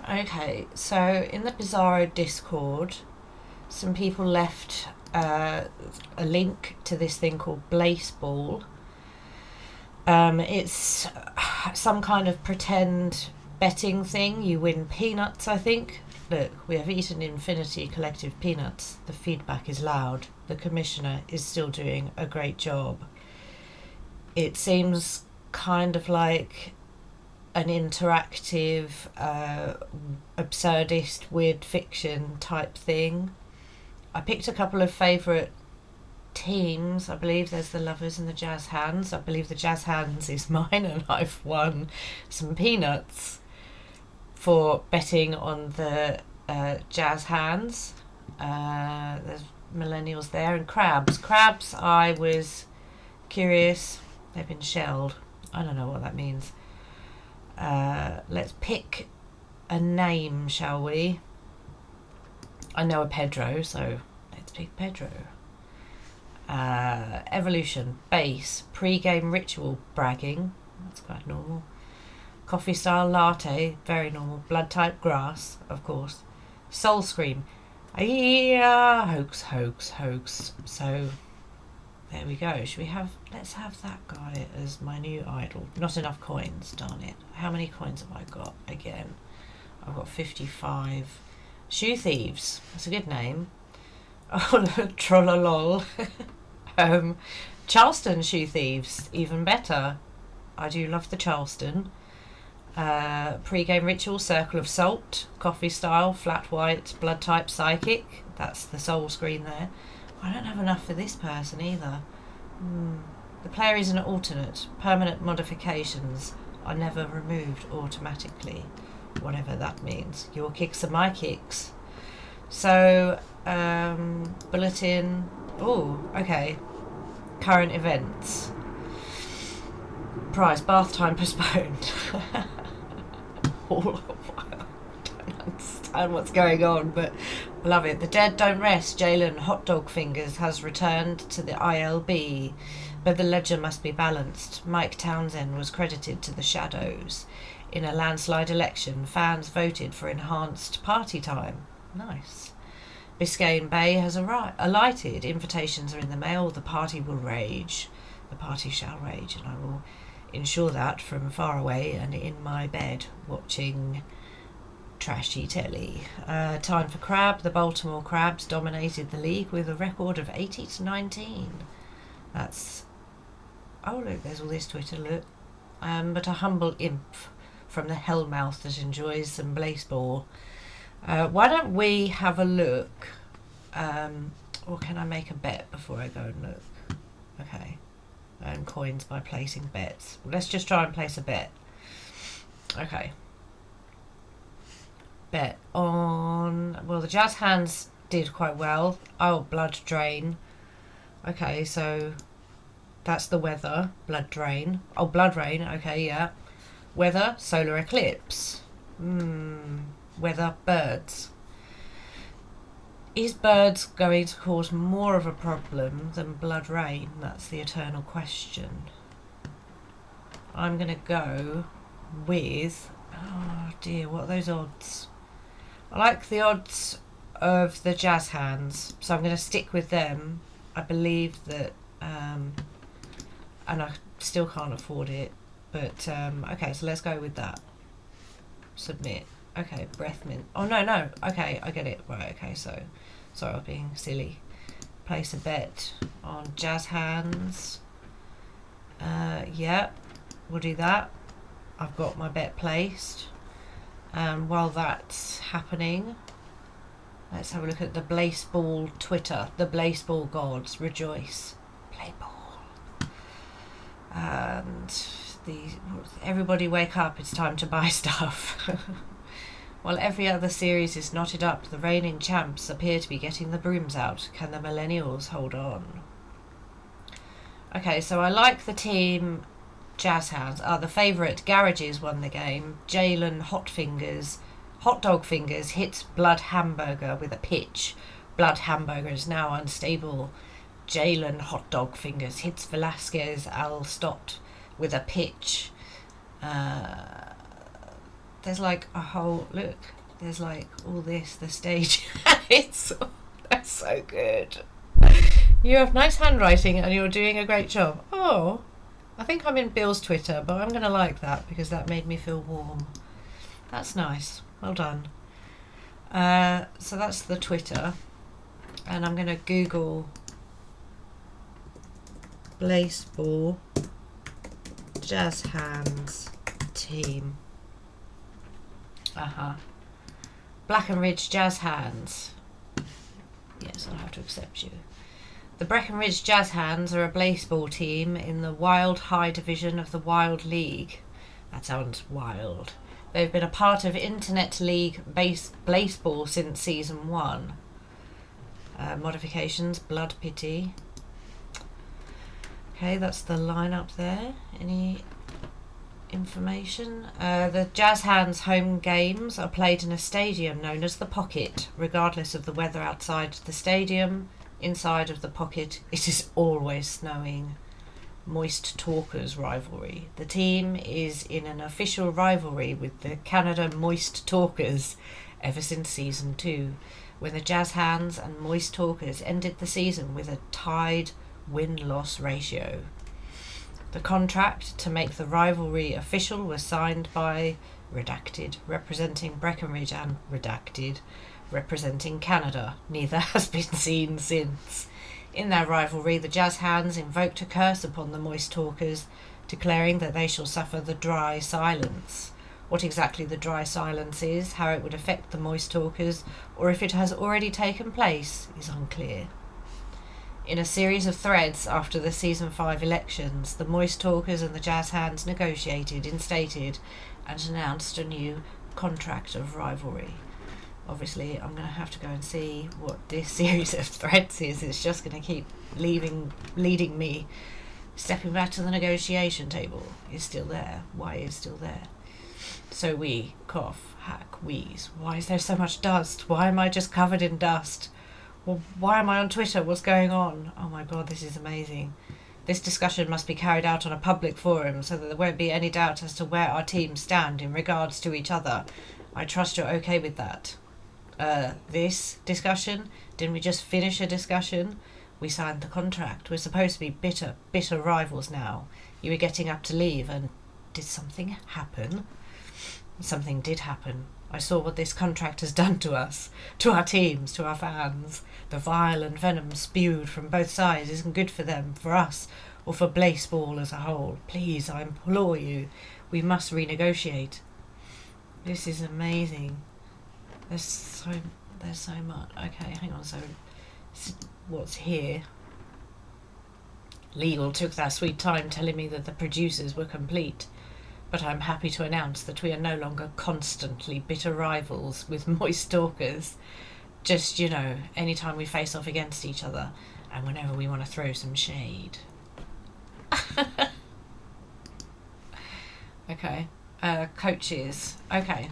Okay, so in the Bizarro Discord, some people left a link to this thing called Blaseball. It's some kind of pretend betting thing. You win peanuts, I think. Look, we have eaten infinity collective peanuts. The feedback is loud. The commissioner is still doing a great job. It seems kind of like an interactive, absurdist, weird fiction type thing. I picked a couple of favourite teams. I believe there's the Lovers and the Jazz Hands. I believe the Jazz Hands is mine, and I've won some peanuts for betting on the Jazz Hands. There's millennials there, and crabs. Crabs, I was curious. They've been shelled. I don't know what that means. Let's pick a name, shall we? I know a Pedro, so let's pick Pedro. Evolution, base, pre-game ritual, bragging. That's quite normal. Coffee style latte, very normal. Blood type grass, of course. Soul scream, yeah, hoax. So there we go. Let's have that guy as my new idol. Not enough coins, darn it. How many coins have I got again? I've got 55. Shoe Thieves, that's a good name. Oh, trollolol. Charleston Shoe Thieves, even better. I do love the Charleston. Pre-game ritual, circle of salt, coffee style, flat white, blood type psychic. That's the soul screen there. I don't have enough for this person either. The player is an alternate. Permanent modifications are never removed automatically. Whatever that means. Your kicks are my kicks. So, bulletin. Oh, okay. Current events. Prize, bath time postponed. I don't understand what's going on, but love it. The dead don't rest. Jalen Hotdog Fingers has returned to the ILB, but the ledger must be balanced. Mike Townsend was credited to the Shadows. In a landslide election, fans voted for enhanced party time. Nice. Biscayne Bay has alighted. Invitations are in the mail. The party will rage. The party shall rage, and I will ensure that from far away and in my bed watching trashy telly. Time for crab. The Baltimore Crabs dominated the league with a record of 80-19. That's... Oh, look, there's all this Twitter, look. But a humble imp from the hellmouth that enjoys some Blaseball. Why don't we have a look? Or can I make a bet before I go and look? Okay. Earn coins by placing bets. Let's just try and place a bet. Okay. Bet on... Well, the Jazz Hands did quite well. Oh, blood drain. Okay, so that's the weather. Blood drain. Oh, blood rain. Okay, yeah. Weather, solar eclipse. Weather, birds. Is birds going to cause more of a problem than blood rain? That's the eternal question. I'm going to go with... Oh dear, what are those odds? I like the odds of the Jazz Hands, so I'm going to stick with them. I believe that... and I still can't afford it. But, okay, so let's go with that. Submit. Okay, breath mint. Oh, no. Okay, I get it. Right, okay, so... Sorry, I was being silly. Place a bet on Jazz Hands. Yeah, we'll do that. I've got my bet placed. While that's happening, let's have a look at the Blaseball Twitter. The Blaseball gods rejoice. Play ball. And... everybody wake up, it's time to buy stuff. While every other series is knotted up, the reigning champs appear to be getting the brooms out. Can the millennials hold on? Okay, so I like the team Jazz Hands. The favourite Garages won the game. Jalen Hotdog Fingers hits Blood Hamburger with a pitch. Blood Hamburger is now unstable. Jalen Hotdog Fingers hits Velasquez Al Stott with a pitch. there's like a whole look. There's like all this, the stage. That's so good. You have nice handwriting and you're doing a great job. Oh, I think I'm in Bill's Twitter, but I'm going to like that because that made me feel warm. That's nice. Well done. So that's the Twitter. And I'm going to Google Blaseball Jazz Hands team. Black and Ridge Jazz Hands. Yes, I'll have to accept you. The Breckenridge Jazz Hands are a Blaseball team in the Wild High Division of the Wild League. That sounds wild. They've been a part of Internet League Blaseball since Season 1. Modifications, Blood Pity. Okay, that's the lineup there. Any information? The Jazz Hands home games are played in a stadium known as the Pocket, regardless of the weather outside the stadium. Inside of the Pocket, it is always snowing. Moist Talkers rivalry. The team is in an official rivalry with the Canada Moist Talkers ever since Season 2, when the Jazz Hands and Moist Talkers ended the season with a tied win-loss ratio. The contract to make the rivalry official was signed by Redacted, representing Breckenridge, and Redacted, representing Canada. Neither has been seen since. In their rivalry, the Jazz Hands invoked a curse upon the Moist Talkers, declaring that they shall suffer the dry silence. What exactly the dry silence is, how it would affect the Moist Talkers, or if it has already taken place, is unclear. In a series of threads after the Season 5 elections, the Moist Talkers and the Jazz Hands negotiated, instated, and announced a new contract of rivalry. Obviously, I'm going to have to go and see what this series of threads is. It's just going to keep leading me. Stepping back to the negotiation table is still there. Why is still there? So we, cough, hack, wheeze. Why is there so much dust? Why am I just covered in dust? Well, why am I on Twitter? What's going on? Oh my god, this is amazing. This discussion must be carried out on a public forum so that there won't be any doubt as to where our teams stand in regards to each other. I trust you're okay with that. This discussion? Didn't we just finish a discussion? We signed the contract. We're supposed to be bitter rivals now. You were getting up to leave, and did something happen? Something did happen. I saw what this contract has done to us, to our teams, to our fans. The vile and venom spewed from both sides isn't good for them, for us, or for Blaseball as a whole. Please, I implore you, we must renegotiate. This is amazing. There's so much. Okay, hang on. So, what's here? Legal took their sweet time telling me that the producers were complete, but I'm happy to announce that we are no longer constantly bitter rivals with Moist Talkers. Just, anytime we face off against each other, and whenever we want to throw some shade. Okay. Coaches. Okay.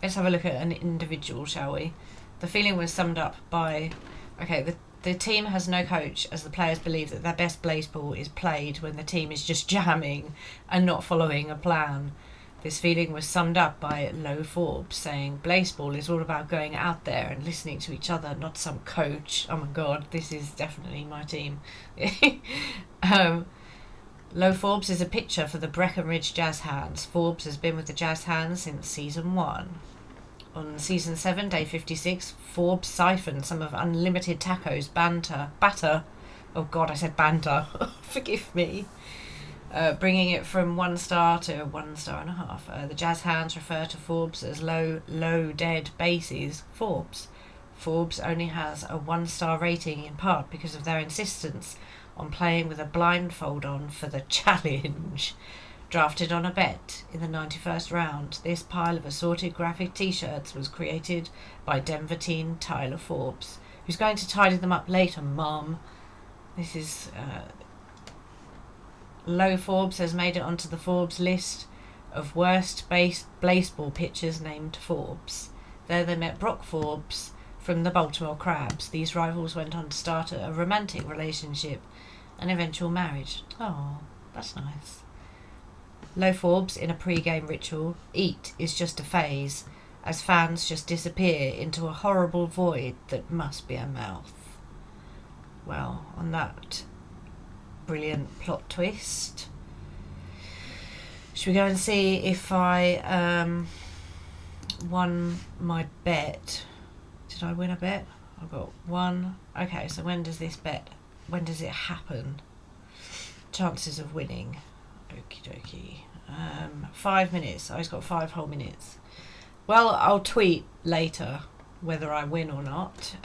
Let's have a look at an individual, shall we? The feeling was summed up by... Okay, the team has no coach, as the players believe that their best Blaseball is played when the team is just jamming and not following a plan. This feeling was summed up by Low Forbes, saying, Blaseball is all about going out there and listening to each other, not some coach. Oh my god, this is definitely my team. Low Forbes is a pitcher for the Breckenridge Jazz Hands. Forbes has been with the Jazz Hands since Season 1. On Season 7, Day 56, Forbes siphoned some of Unlimited Taco's batter. Oh god, I said banter. Forgive me. Bringing it from 1 star to 1.5 stars. The Jazz Hands refer to Forbes as low dead bases. Forbes only has a 1-star rating in part because of their insistence on playing with a blindfold on for the challenge. Drafted on a bet in the 91st round, this pile of assorted graphic t-shirts was created by Denver teen Tyler Forbes, who's going to tidy them up later, Mum. This is... Low Forbes has made it onto the Forbes list of worst Blaseball pitchers named Forbes. There they met Brock Forbes from the Baltimore Crabs. These rivals went on to start a romantic relationship and eventual marriage. Oh, that's nice. Low Forbes in a pre-game ritual. Eat is just a phase, as fans just disappear into a horrible void that must be a mouth. Well, on that brilliant plot twist, should we go and see if I won my bet? Did I win a bet? I've got one. Okay, so when does it happen? Chances of winning. Okie dokie. 5 minutes. I've got 5 whole minutes. Well, I'll tweet later whether I win or not.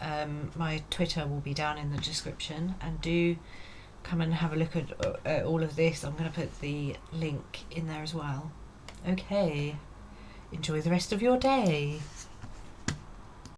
My Twitter will be down in the description, and do come and have a look at all of this. I'm going to put the link in there as well. Okay, enjoy the rest of your day.